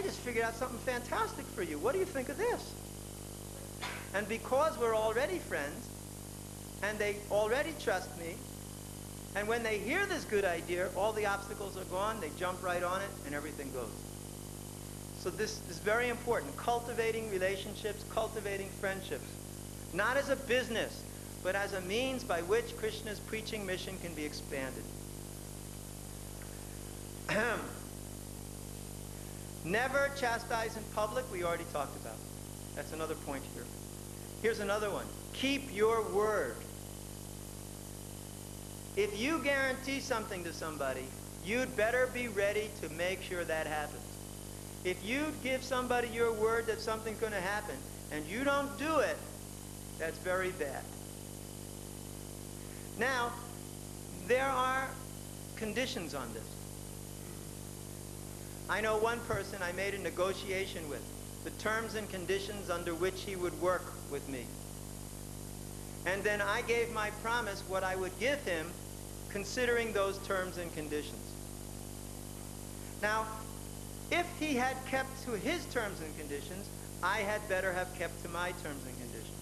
I just figured out something fantastic for you. What do you think of this? And because we're already friends, and they already trust me, and when they hear this good idea, all the obstacles are gone, they jump right on it, and everything goes. So this is very important. Cultivating relationships, cultivating friendships. Not as a business, but as a means by which Krishna's preaching mission can be expanded. Never chastise in public, we already talked about. That's another point here. Here's another one. Keep your word. If you guarantee something to somebody, you'd better be ready to make sure that happens. If you give somebody your word that something's going to happen, and you don't do it, that's very bad. Now, there are conditions on this. I know one person I made a negotiation with, the terms and conditions under which he would work with me. And then I gave my promise what I would give him considering those terms and conditions. Now, if he had kept to his terms and conditions, I had better have kept to my terms and conditions.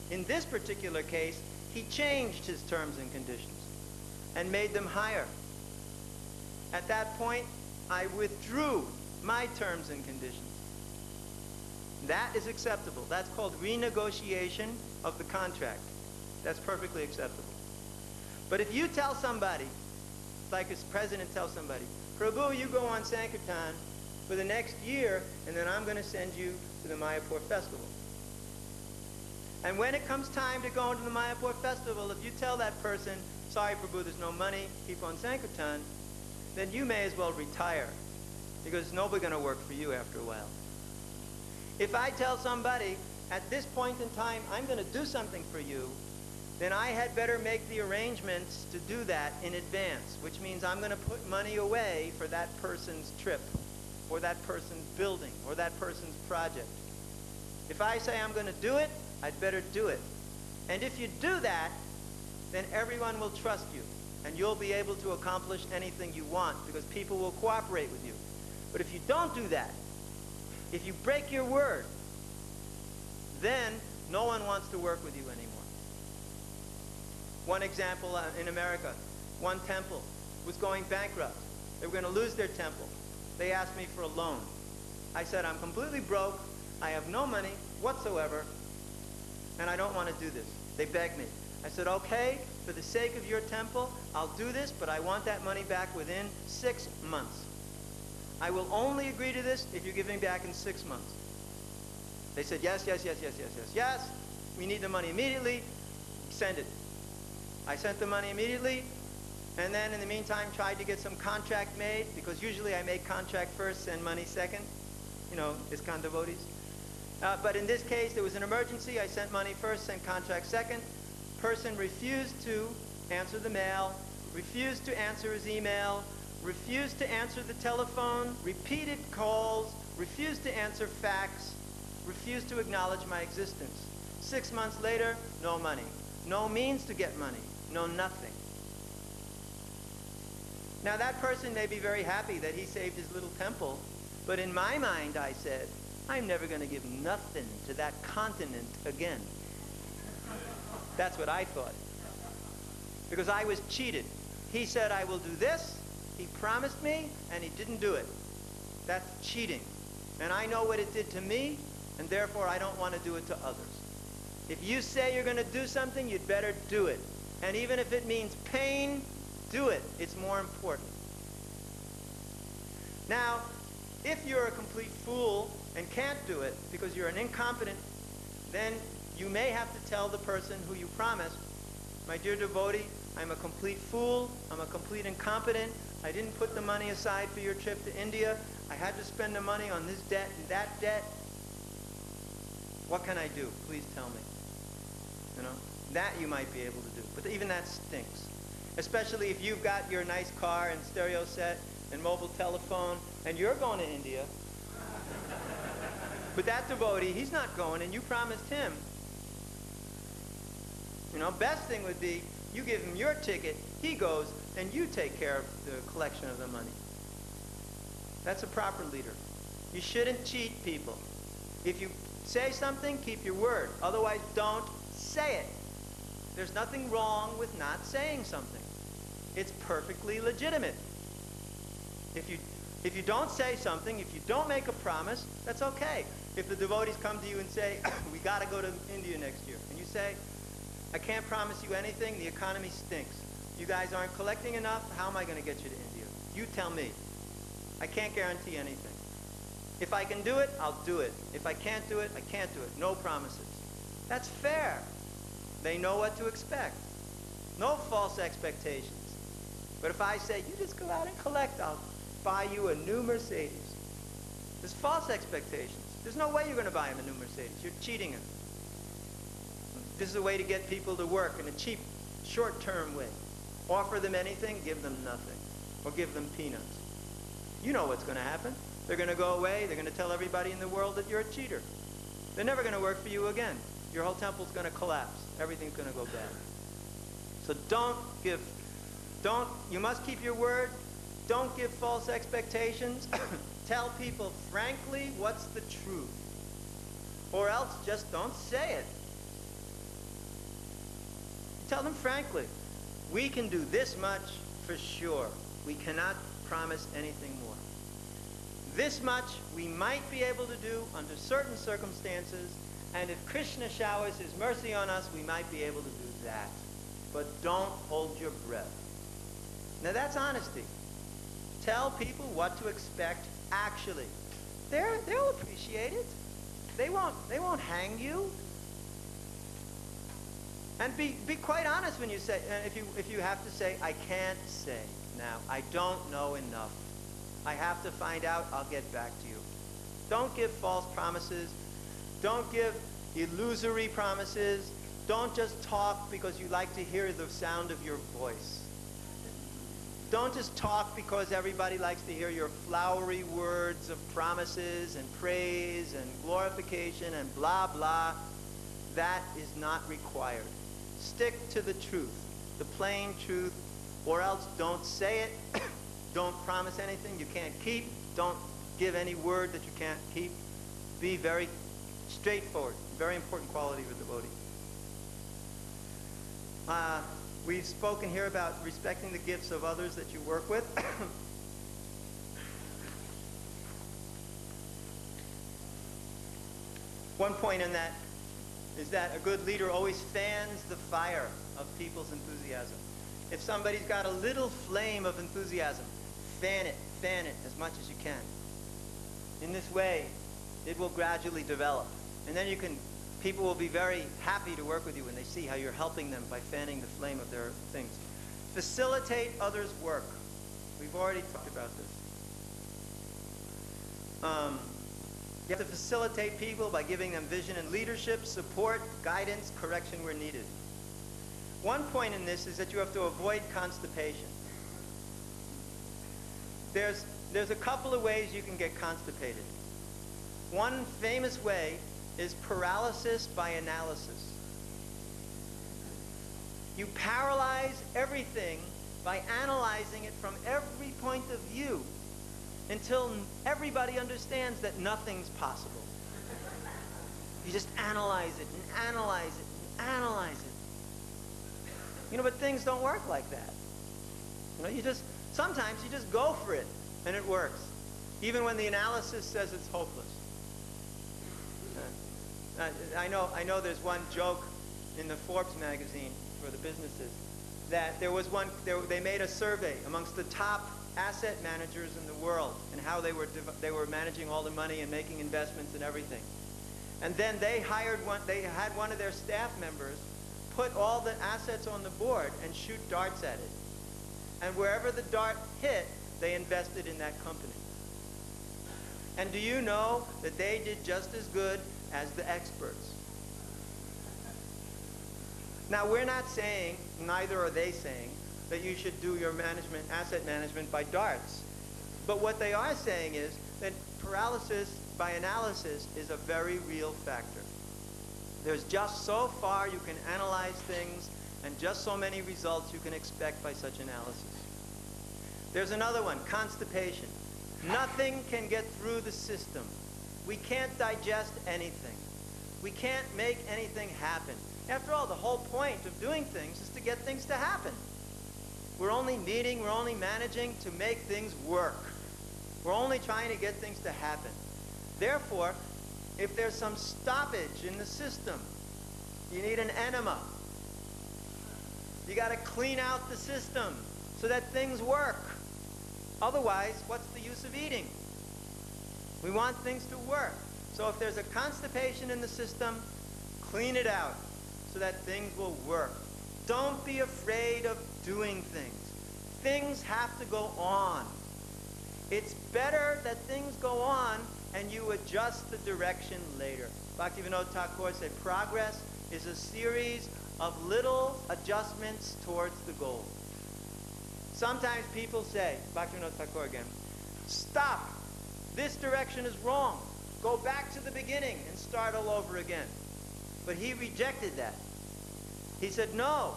In this particular case, he changed his terms and conditions and made them higher. At that point, I withdrew my terms and conditions. That is acceptable. That's called renegotiation of the contract. That's perfectly acceptable. But if you tell somebody, like a president tells somebody, Prabhu, you go on Sankirtan for the next year, and then I'm going to send you to the Mayapura festival. And when it comes time to go into the Mayapura festival, if you tell that person, sorry Prabhu, there's no money, keep on Sankirtan, then you may as well retire, because nobody's going to work for you after a while. If I tell somebody, at this point in time, I'm going to do something for you, then I had better make the arrangements to do that in advance, which means I'm going to put money away for that person's trip, or that person's building, or that person's project. If I say I'm going to do it, I'd better do it. And if you do that, then everyone will trust you, and you'll be able to accomplish anything you want, because people will cooperate with you. But if you don't do that, if you break your word, then no one wants to work with you anymore. One example in America, one temple was going bankrupt. They were going to lose their temple. They asked me for a loan. I said, I'm completely broke. I have no money whatsoever, and I don't want to do this. They begged me. I said, okay, for the sake of your temple, I'll do this, but I want that money back within 6 months. I will only agree to this if you give me back in 6 months. They said, yes, yes, yes, yes, yes, yes, yes. We need the money immediately. Send it. I sent the money immediately, and then in the meantime tried to get some contract made, because usually I make contract first, send money second. You know, ISKCON devotees. But in this case, there was an emergency. I sent money first, sent contract second. Person refused to answer the mail, refused to answer his email, refused to answer the telephone, repeated calls, refused to answer fax, refused to acknowledge my existence. 6 months later, no money. No means to get money. No nothing. Now that person may be very happy that he saved his little temple, but in my mind I said, I'm never going to give nothing to that continent again. That's what I thought. Because I was cheated. He said, I will do this. He promised me, and he didn't do it. That's cheating. And I know what it did to me, and therefore I don't want to do it to others. If you say you're going to do something, you'd better do it. And even if it means pain, do it. It's more important. Now, if you're a complete fool and can't do it because you're an incompetent, then you may have to tell the person who you promised, my dear devotee, I'm a complete fool, I'm a complete incompetent, I didn't put the money aside for your trip to India, I had to spend the money on this debt and that debt. What can I do? Please tell me. You know, that you might be able to do. But even that stinks. Especially if you've got your nice car and stereo set and mobile telephone and you're going to India. But that devotee, he's not going, and you promised him. You know, best thing would be you give him your ticket, he goes, and you take care of the collection of the money. That's a proper leader. You shouldn't cheat people. If you say something, keep your word. Otherwise, don't say it. There's nothing wrong with not saying something. It's perfectly legitimate. If you don't say something, if you don't make a promise, that's okay. If the devotees come to you and say, we got to go to India next year, and you say, I can't promise you anything, the economy stinks. You guys aren't collecting enough, how am I going to get you to India? You tell me. I can't guarantee anything. If I can do it, I'll do it. If I can't do it, I can't do it. No promises. That's fair. They know what to expect. No false expectations. But if I say, you just go out and collect, I'll buy you a new Mercedes. There's false expectations. There's no way you're going to buy him a new Mercedes. You're cheating him. This is a way to get people to work in a cheap, short-term way. Offer them anything, give them nothing. Or give them peanuts. You know what's going to happen. They're going to go away. They're going to tell everybody in the world that you're a cheater. They're never going to work for you again. Your whole temple's going to collapse. Everything's going to go bad. So you must keep your word. Don't give false expectations. Tell people frankly what's the truth. Or else just don't say it. Tell them frankly, we can do this much for sure. We cannot promise anything more. This much we might be able to do under certain circumstances, and if Kṛṣṇa showers his mercy on us, we might be able to do that. But don't hold your breath. Now that's honesty. Tell people what to expect actually. They'll appreciate it. They won't hang you. And be quite honest when you say, if you have to say, I can't say now. I don't know enough. I have to find out. I'll get back to you. Don't give false promises. Don't give illusory promises. Don't just talk because you like to hear the sound of your voice. Don't just talk because everybody likes to hear your flowery words of promises and praise and glorification and blah, blah. That is not required. Stick to the truth, the plain truth, or else don't say it. Don't promise anything you can't keep. Don't give any word that you can't keep. Be very straightforward. Very important quality of a devotee. We've spoken here about respecting the gifts of others that you work with. One point in that is that a good leader always fans the fire of people's enthusiasm. If somebody's got a little flame of enthusiasm, fan it as much as you can. In this way, it will gradually develop. And then people will be very happy to work with you when they see how you're helping them by fanning the flame of their things. Facilitate others' work. We've already talked about this. You have to facilitate people by giving them vision and leadership, support, guidance, correction where needed. One point in this is that you have to avoid constipation. There's a couple of ways you can get constipated. One famous way is paralysis by analysis. You paralyze everything by analyzing it from every point of view until everybody understands that nothing's possible. You just analyze it and analyze it and analyze it. But things don't work like that. Sometimes you just go for it and it works, even when the analysis says it's hopeless. I know there's one joke in the Forbes magazine for the businesses that they made a survey amongst the top asset managers in the world and how they were managing all the money and making investments and everything. And then they had one of their staff members put all the assets on the board and shoot darts at it. And wherever the dart hit, they invested in that company. And do you know that they did just as good as the experts? Now, we're not saying, neither are they saying, that you should do your asset management by darts. But what they are saying is that paralysis by analysis is a very real factor. There's just so far you can analyze things and just so many results you can expect by such analysis. There's another one, constipation. Nothing can get through the system. We can't digest anything. We can't make anything happen. After all, the whole point of doing things is to get things to happen. We're only meeting, we're only managing to make things work. We're only trying to get things to happen. Therefore, if there's some stoppage in the system, you need an enema. You got to clean out the system so that things work. Otherwise, what's the use of eating? We want things to work. So if there's a constipation in the system, clean it out so that things will work. Don't be afraid of doing things. Things have to go on. It's better that things go on and you adjust the direction later. Bhaktivinoda Thakur said progress is a series of little adjustments towards the goal. Sometimes people say, Bhaktivinoda Thakur again, stop, this direction is wrong. Go back to the beginning and start all over again. But he rejected that. He said, no,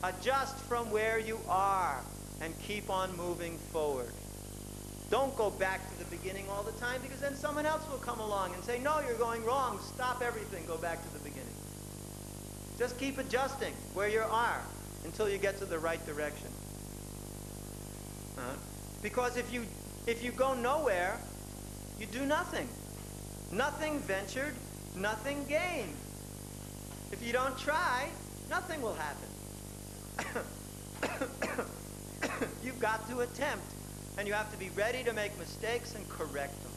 adjust from where you are and keep on moving forward. Don't go back to the beginning all the time, because then someone else will come along and say, no, you're going wrong. Stop everything. Go back to the beginning. Just keep adjusting where you are until you get to the right direction. Because if you go nowhere, you do nothing. Nothing ventured, nothing gained. If you don't try, nothing will happen. You've got to attempt. And you have to be ready to make mistakes and correct them.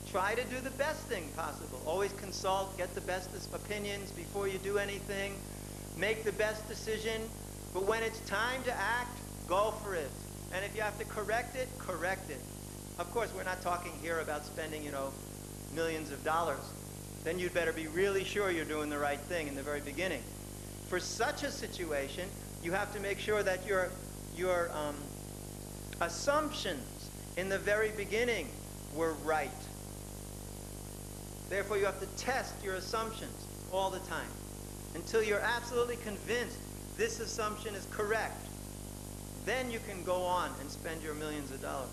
Try to do the best thing possible. Always consult, get the best opinions before you do anything. Make the best decision. But when it's time to act, go for it. And if you have to correct it, correct it. Of course, we're not talking here about spending, millions of dollars. Then you'd better be really sure you're doing the right thing in the very beginning. For such a situation, you have to make sure that your assumptions in the very beginning were right. Therefore, you have to test your assumptions all the time until you're absolutely convinced this assumption is correct. Then you can go on and spend your millions of dollars.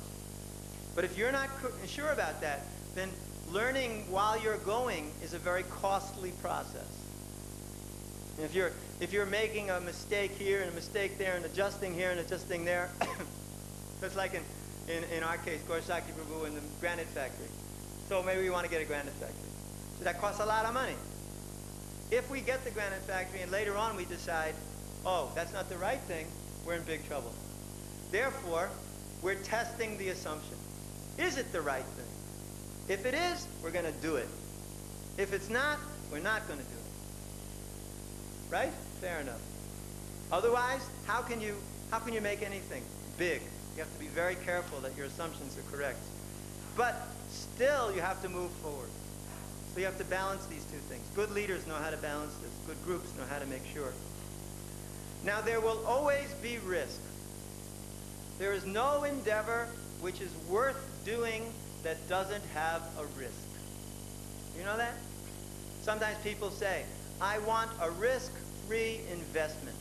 But if you're not sure about that, then learning while you're going is a very costly process. If you're making a mistake here and a mistake there and adjusting here and adjusting there, it's like in our case, Gaurasaki Prabhu in the granite factory. So maybe we want to get a granite factory. So that costs a lot of money. If we get the granite factory and later on we decide, oh, that's not the right thing, we're in big trouble. Therefore, we're testing the assumption. Is it the right thing? If it is, we're going to do it. If it's not, we're not going to do it. Right? Fair enough. Otherwise, how can you make anything big? You have to be very careful that your assumptions are correct. But still, you have to move forward. So you have to balance these two things. Good leaders know how to balance this. Good groups know how to make sure. Now, there will always be risk. There is no endeavor which is worth doing that doesn't have a risk. You know that? Sometimes people say, I want a risk-free investment.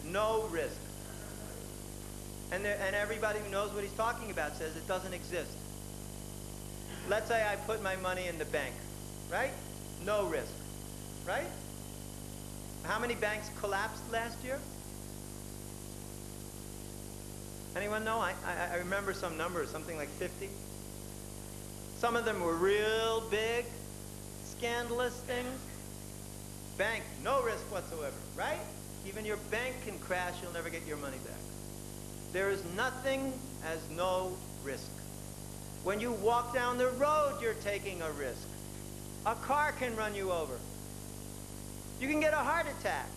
No risk. And everybody who knows what he's talking about says it doesn't exist. Let's say I put my money in the bank, right? No risk, right? How many banks collapsed last year? Anyone know? I remember some numbers, something like 50. Some of them were real big, scandalous things. Bank, no risk whatsoever, right? Even your bank can crash, you'll never get your money back. There is nothing as no risk. When you walk down the road, you're taking a risk. A car can run you over. You can get a heart attack.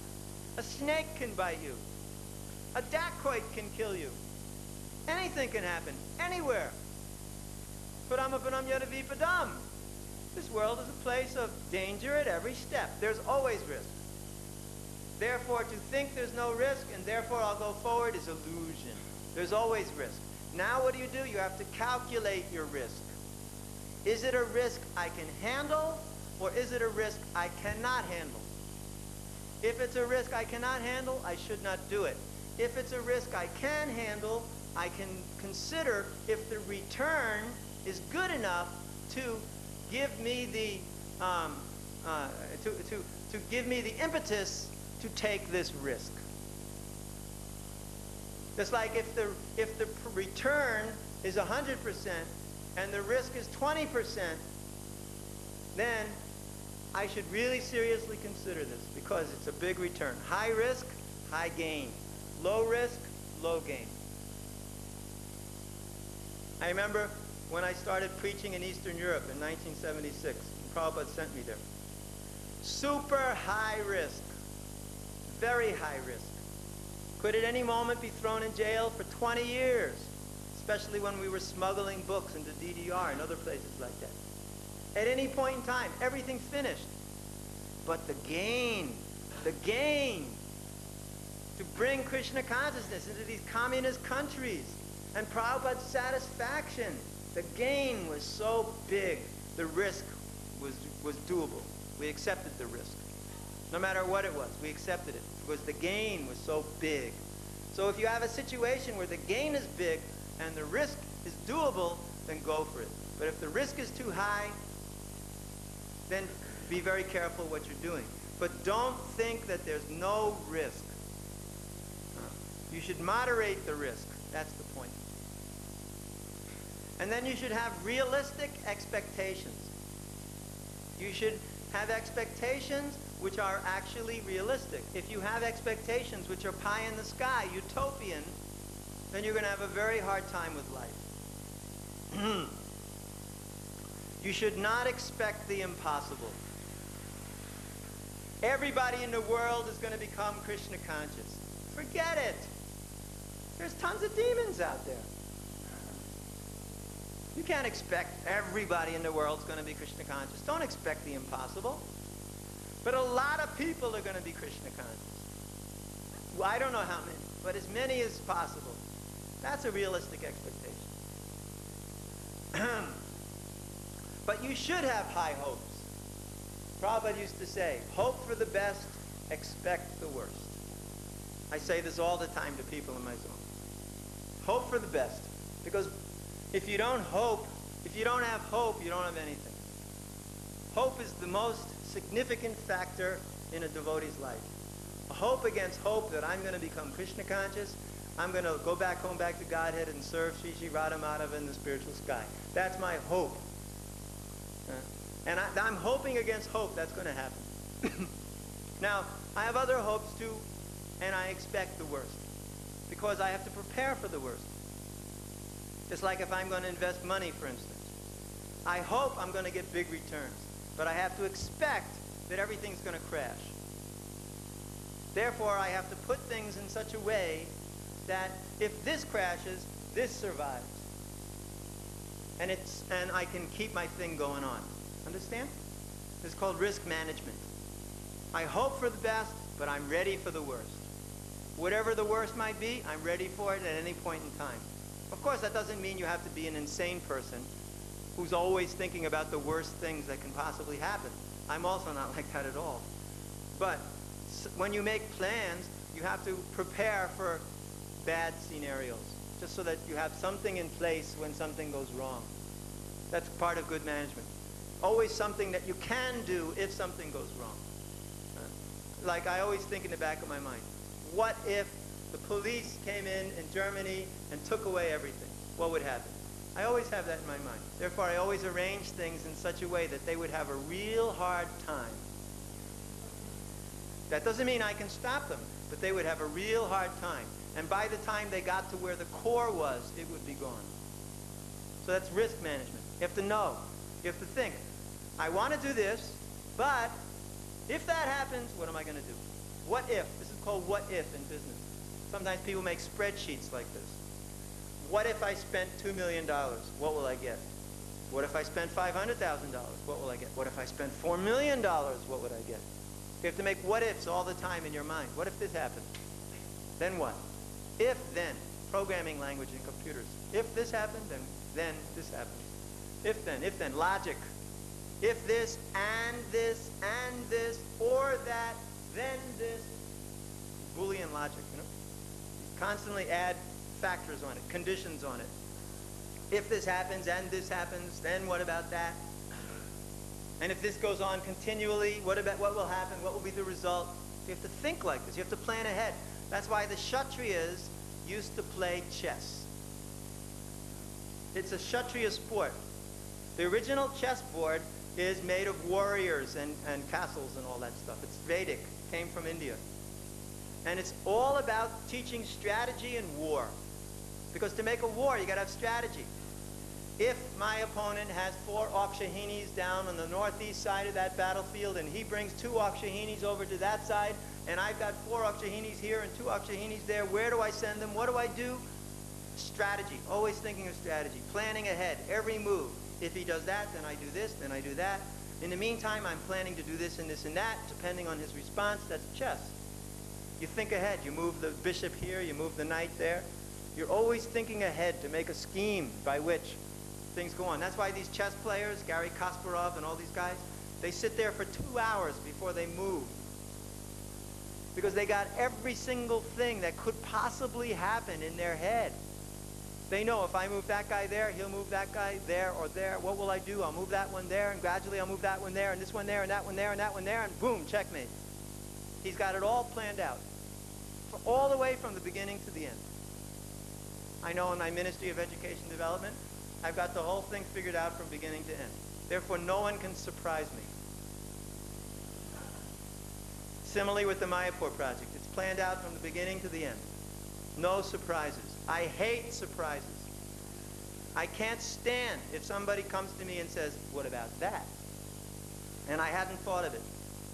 A snake can bite you. A dacoit can kill you. Anything can happen, anywhere. Padam yadavi padam. This world is a place of danger at every step. There's always risk. Therefore, to think there's no risk and therefore I'll go forward is illusion. There's always risk. Now what do? You have to calculate your risk. Is it a risk I can handle, or is it a risk I cannot handle? If it's a risk I cannot handle, I should not do it. If it's a risk I can handle, I can consider if the return is good enough to give me the to give me the impetus to take this risk. Just like if the return is 100% and the risk is 20%, then I should really seriously consider this, because it's a big return. High risk, high gain. Low risk, low gain. I remember when I started preaching in Eastern Europe in 1976, Prabhupada sent me there. Super high risk, very high risk. Could at any moment be thrown in jail for 20 years, especially when we were smuggling books into DDR and other places like that. At any point in time, everything's finished. But the gain to bring Krishna consciousness into these communist countries and Prabhupada's satisfaction, the gain was so big, the risk was doable. We accepted the risk. No matter what it was, we accepted it because the gain was so big. So if you have a situation where the gain is big and the risk is doable, then go for it. But if the risk is too high, then be very careful what you're doing. But don't think that there's no risk. You should moderate the risk. That's the point. And then you should have realistic expectations. You should have expectations which are actually realistic. If you have expectations which are pie in the sky, utopian, then you're going to have a very hard time with life. You should not expect the impossible. Everybody in the world is going to become Krishna conscious. Forget it. There's tons of demons out there. You can't expect everybody in the world is going to be Krishna conscious. Don't expect the impossible. But a lot of people are going to be Krishna conscious. Well, I don't know how many, but as many as possible. That's a realistic expectation. But you should have high hopes. Prabhupada used to say, hope for the best, expect the worst. I say this all the time to people in my zone. Hope for the best. Because if you don't hope, if you don't have hope, you don't have anything. Hope is the most significant factor in a devotee's life. A hope against hope that I'm going to become Krishna conscious, I'm going to go back home, back to Godhead and serve Shri Shri Radha Madhava in the spiritual sky. That's my hope. And I'm hoping against hope that's going to happen. Now, I have other hopes too, and I expect the worst. Because I have to prepare for the worst. Just like if I'm going to invest money, for instance. I hope I'm going to get big returns. But I have to expect that everything's going to crash. Therefore, I have to put things in such a way that if this crashes, this survives. And I can keep my thing going on. Understand? This is called risk management. I hope for the best, but I'm ready for the worst. Whatever the worst might be, I'm ready for it at any point in time. Of course, that doesn't mean you have to be an insane person who's always thinking about the worst things that can possibly happen. I'm also not like that at all. But when you make plans, you have to prepare for bad scenarios, just so that you have something in place when something goes wrong. That's part of good management. Always something that you can do if something goes wrong. Like I always think in the back of my mind, what if the police came in Germany and took away everything? What would happen? I always have that in my mind. Therefore, I always arrange things in such a way that they would have a real hard time. That doesn't mean I can stop them, but they would have a real hard time. And by the time they got to where the core was, it would be gone. So that's risk management. You have to know. You have to think, I want to do this, but if that happens, what am I going to do? What if? This is called what if in business. Sometimes people make spreadsheets like this. What if I spent $2 million? What will I get? What if I spent $500,000? What will I get? What if I spent $4 million? What would I get? You have to make what ifs all the time in your mind. What if this happened? Then what? If then. Programming language in computers. If this happened, then this happened. If then. Logic. If this, and this, or that, then this. Boolean logic, you know? Constantly add factors on it, conditions on it. If this happens and this happens, then what about that? And if this goes on continually, what will happen? What will be the result? You have to think like this. You have to plan ahead. That's why the Kshatriyas used to play chess. It's a Kshatriya sport. The original chessboard is made of warriors and castles and all that stuff. It's Vedic, came from India. And it's all about teaching strategy and war. Because to make a war, you got to have strategy. If my opponent has 4 Akshahinis down on the northeast side of that battlefield, and he brings 2 Akshahinis over to that side, and I've got 4 Akshahinis here and 2 Akshahinis there, where do I send them? What do I do? Strategy. Always thinking of strategy. Planning ahead. Every move. If he does that, then I do this, then I do that. In the meantime, I'm planning to do this and this and that, depending on his response. That's chess. You think ahead. You move the bishop here, you move the knight there. You're always thinking ahead to make a scheme by which things go on. That's why these chess players, Garry Kasparov and all these guys, they sit there for 2 hours before they move. Because they got every single thing that could possibly happen in their head. They know if I move that guy there, he'll move that guy there or there. What will I do? I'll move that one there, and gradually I'll move that one there, and this one there, and that one there, and that one there, and boom, checkmate. He's got it all planned out. All the way from the beginning to the end. I know in my Ministry of Education Development, I've got the whole thing figured out from beginning to end. Therefore, no one can surprise me. Similarly with the Mayapura project. It's planned out from the beginning to the end. No surprises. I hate surprises. I can't stand if somebody comes to me and says, what about that? And I hadn't thought of it.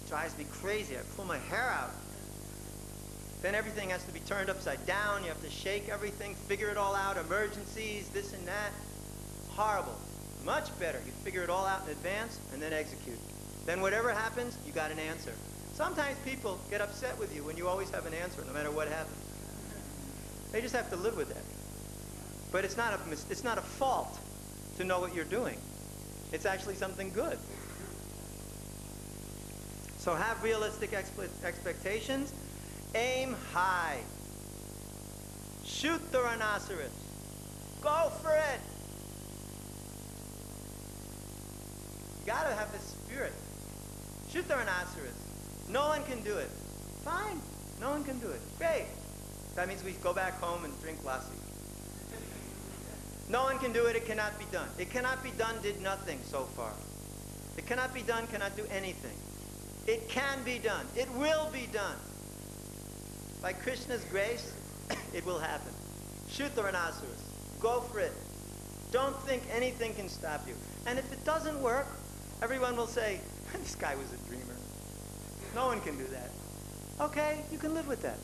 It drives me crazy. I pull my hair out. Then everything has to be turned upside down. You have to shake everything, figure it all out, emergencies, this and that. Horrible. Much better. You figure it all out in advance and then execute. Then whatever happens, you got an answer. Sometimes people get upset with you when you always have an answer, no matter what happens. They just have to live with that. But it's not a fault to know what you're doing. It's actually something good. So have realistic expectations. Aim high. Shoot the rhinoceros. Go for it. You gotta have the spirit. Shoot the rhinoceros. No one can do it. Fine. No one can do it. Great. That means we go back home and drink lassi. No one can do it. It cannot be done. It cannot be done did nothing so far. It cannot be done cannot do anything. It can be done. It will be done. By Krishna's grace, it will happen. Shoot the rhinoceros. Go for it. Don't think anything can stop you. And if it doesn't work, everyone will say, this guy was a dreamer. No one can do that. Okay, you can live with that.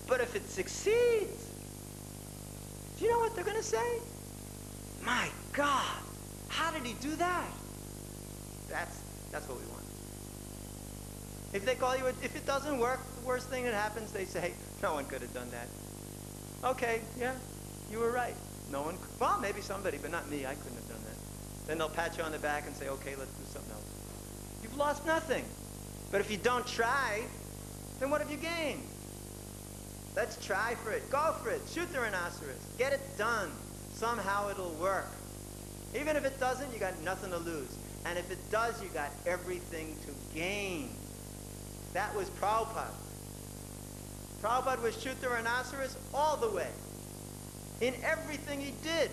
But if it succeeds, do you know what they're going to say? My God, how did he do that? That's what we want. If they call you, if it doesn't work, the worst thing that happens, they say, no one could have done that. Okay, yeah, you were right. No one could. Well, maybe somebody, but not me. I couldn't have done that. Then they'll pat you on the back and say, okay, let's do something else. You've lost nothing. But if you don't try, then what have you gained? Let's try for it. Go for it. Shoot the rhinoceros. Get it done. Somehow it'll work. Even if it doesn't, you got nothing to lose. And if it does, you got everything to gain. That was Prabhupada. Prabhupada would shoot the rhinoceros all the way. In everything he did.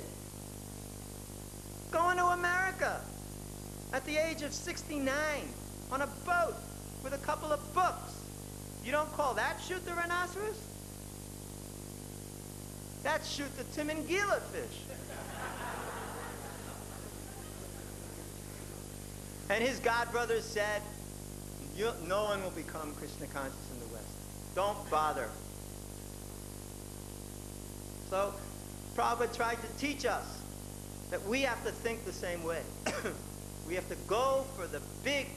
Going to America at the age of 69 on a boat with a couple of books. You don't call that shoot the rhinoceros? That's shoot the Timingila fish. And his godbrothers said, no one will become Krishna conscious in the West. Don't bother. So Prabhupada tried to teach us that we have to think the same way. We have to go for the big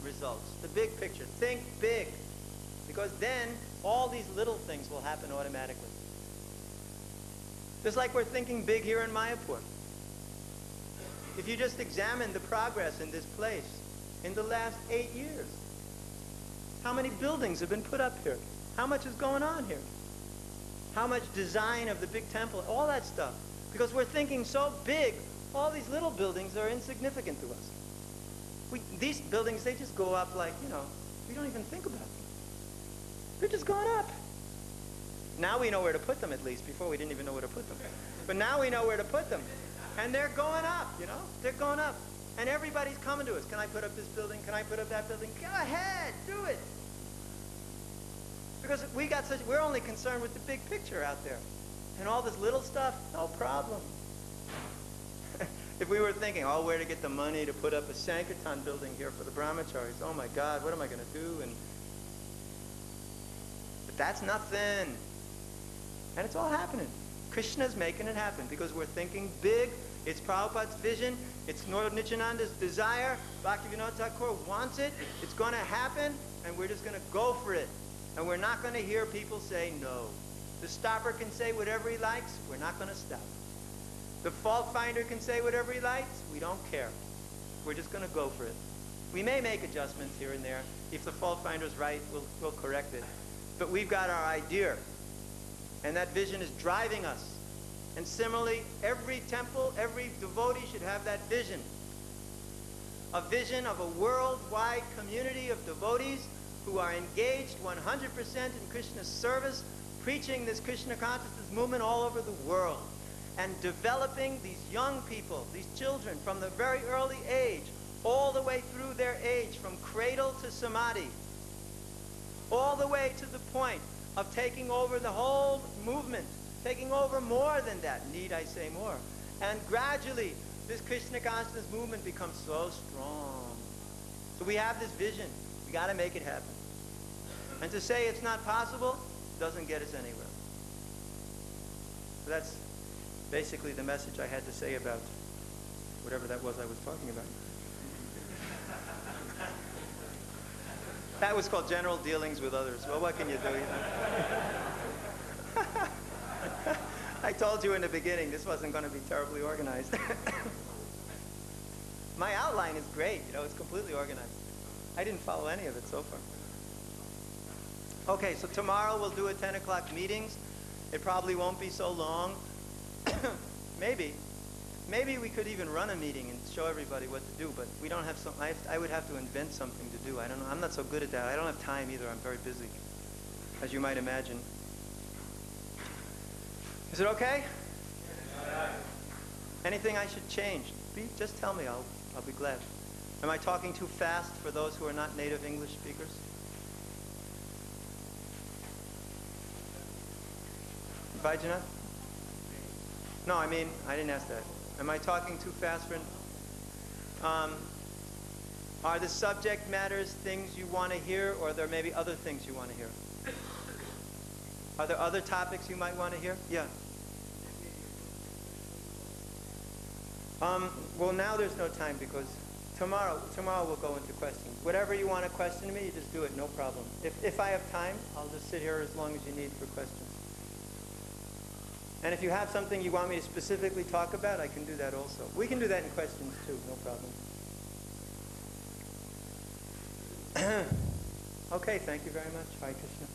results, the big picture. Think big. Because then all these little things will happen automatically. Just like we're thinking big here in Mayapur. If you just examine the progress in this place in the last 8 years, how many buildings have been put up here? How much is going on here? How much design of the big temple, all that stuff. Because we're thinking so big, all these little buildings are insignificant to us. These buildings, they just go up like, we don't even think about them. They're just going up. Now we know where to put them, at least. Before we didn't even know where to put them. But now we know where to put them. And they're going up, They're going up. And everybody's coming to us. Can I put up this building? Can I put up that building? Go ahead, do it. Because we're only concerned with the big picture out there. And all this little stuff, no problem. If we were thinking, where to get the money to put up a Sankirtan building here for the brahmacharis, oh my God, what am I going to do? But that's nothing. And it's all happening. Krishna's making it happen because we're thinking big. It's Prabhupada's vision. It's Lord Nityananda's desire. Bhaktivinoda Thakur wants it. It's going to happen, and we're just going to go for it. And we're not going to hear people say no. The stopper can say whatever he likes. We're not going to stop. The fault finder can say whatever he likes. We don't care. We're just going to go for it. We may make adjustments here and there. If the fault finder's right, we'll correct it. But we've got our idea. And that vision is driving us. And similarly, every temple, every devotee should have that vision. A vision of a worldwide community of devotees who are engaged 100% in Krishna's service, preaching this Krishna consciousness movement all over the world, and developing these young people, these children, from the very early age, all the way through their age, from cradle to samadhi, all the way to the point of taking over the whole movement, taking over more than that, need I say more. And gradually, this Krishna consciousness movement becomes so strong. So we have this vision. We got to make it happen. And to say it's not possible doesn't get us anywhere. So that's basically the message I had to say about whatever that was I was talking about. That was called general dealings with others. Well, what can you do? I told you in the beginning this wasn't going to be terribly organized. My outline is great, it's completely organized. I didn't follow any of it so far. Okay, so tomorrow we'll do a 10 o'clock meetings. It probably won't be so long. Maybe we could even run a meeting and show everybody what to do, but we don't have I would have to invent something to do. I don't know. I'm not so good at that. I don't have time either. I'm very busy, as you might imagine. Is it okay? Anything I should change? Just tell me. I'll be glad. Am I talking too fast for those who are not native English speakers? Vajana? No, I didn't ask that. Am I talking too fast for... are the subject matters things you want to hear, or there may be other things you want to hear? Are there other topics you might want to hear? Yeah. Well, now there's no time because tomorrow we'll go into questions. Whatever you want to question me, you just do it, no problem. If I have time, I'll just sit here as long as you need for questions. And if you have something you want me to specifically talk about, I can do that also. We can do that in questions too, no problem. Okay, thank you very much. Harikesha.